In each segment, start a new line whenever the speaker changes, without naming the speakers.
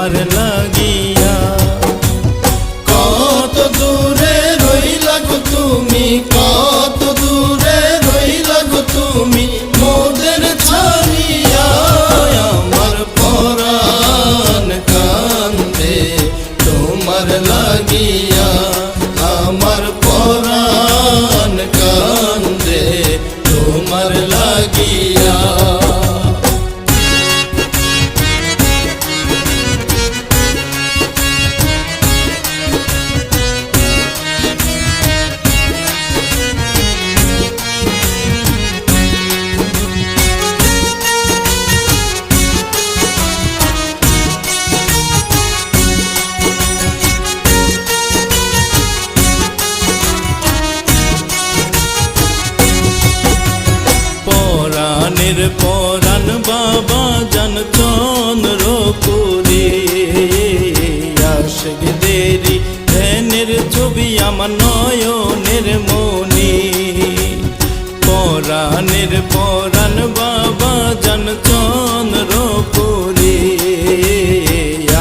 তোমার লাগিয়া। কত দূরে রইলা গো তুমি, কত দূরে রইলা গো তুমি মোদের ছাড়িয়া। আমার পরাণ কান্দে তোমার লাগিয়া, আমার পরাণ কান্দে তোমার লাগিয়া। পরাণের পরাণ বাবা জান চন্দ্রপুরে, আশিক দেরি ধ্যানের ছবি আমার নয়নের মনি। পরাণের পরাণ বাবা জান চন্দ্রপুরে,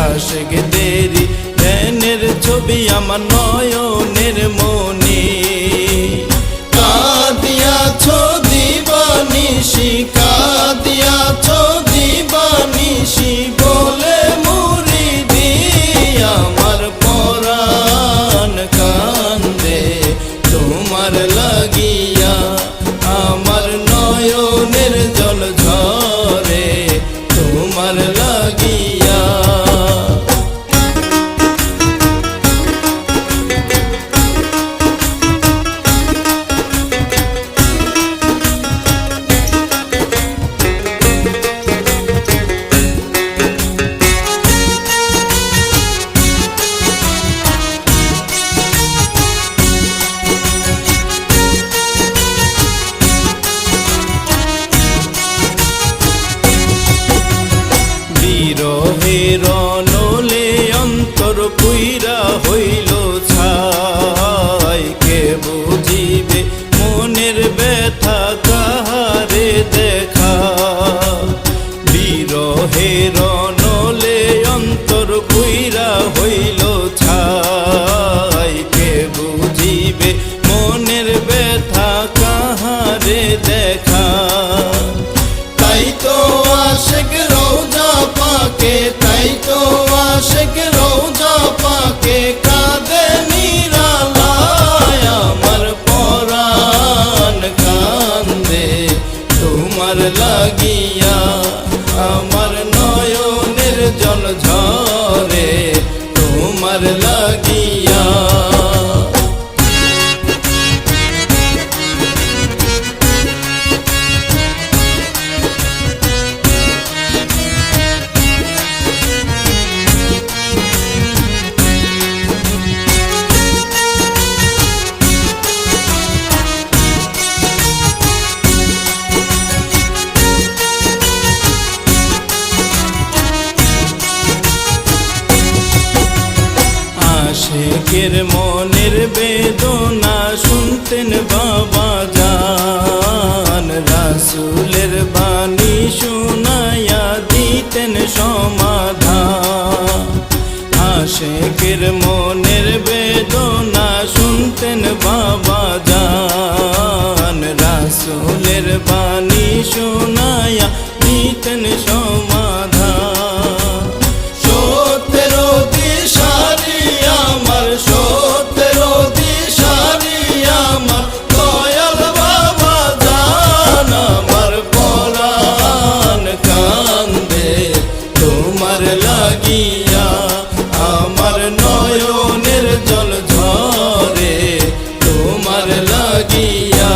আশিক দেরি ধ্যানের ছবি আমার নয়নের মনি। কাঁদিয়াছ দিবানিশি, কাঁদিয়াছ দিবানিশি বলে মুড়ি দিয়া। আমার পরাণ কান্দে তোমার লাগিয়া, আমার নয়নের জল ঝরে তোমার লাগিয়া। বিরহের নলে অন্তর পুইরা হইল ছাই, কে বুঝিবে মনের ব্যথা কাহারে দেখা। বিরহের নলে অন্তর পুইরা হইল ছাই, কে বুঝিবে মনের ব্যথা কাহারে দেখা। তাই তো আশিক রওজা পাকে, তাই তো আশিক রওজা পাকে কাঁদে নিরালায়। আমার পরাণ কান্দে তোমার লাগিয়া, আমার নয়নের জল ঝরে তোমার লাগিয়া। আশিকের মনের বেদনা শুনতেন বাবা জান, রাসূলের বাণী শুনাইয়া দিতেন সমাধান। আশিকের মনের বেদনা শুনতেন বাবা জান, রাসূলের বাণী শুনাইয়া দিতেন সমাধান। সত্যের দিশারি আমার, সত্যের দিশারি আমার দয়াল বাবা জান। আমার পরাণ কান্দে তোমার লাগিয়া, আমার নয়নের জল ঝরে তোমার লাগিয়া।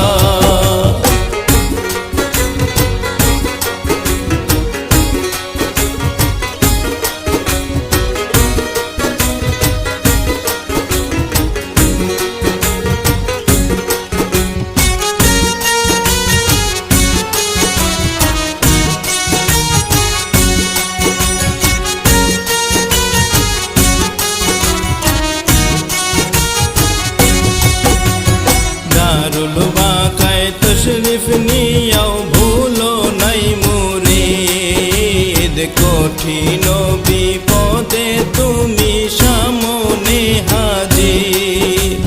তশরিফ নিয়াও ভুলো নাই মুরিদ, কঠিন বিপদে সামনে হাজির।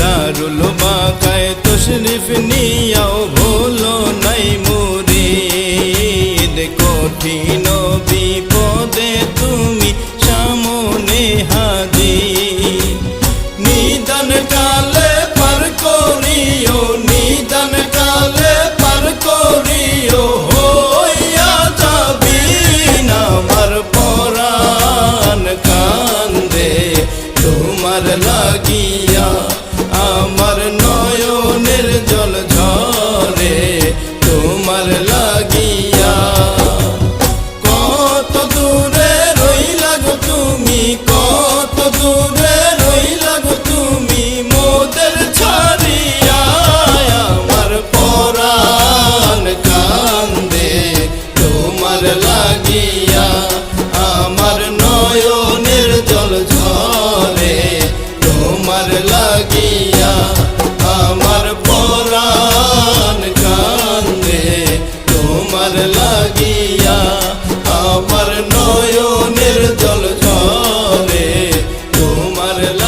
দারুল বাকায় তশরিফ নিয়াও ভুলো নাই মুরিদ, কঠিন বিপদে তুমি সামনে হাজির। নিদান কালে পার করিও, নিদান কালে পার করিও, হইয়া যাবি না আমার পরাণ কান্দে তোমার লাগিয়া, আমার নয়নের জল ঝরে তোমার লাগিয়া। কত দূরে রইলা গো তুমি, কত দূরে রইলা গো তুমি মোদের ছাড়িয়া, আমার পরাণ কান্দে তোমার লাগিয়া, আমার নয়নের জল ঝরে তোমার লাগিয়া, আমার পরাণ কান্দে তোমার লাগিয়া, আমার নয়নের জল ঝরে তোমার লাগিয়া।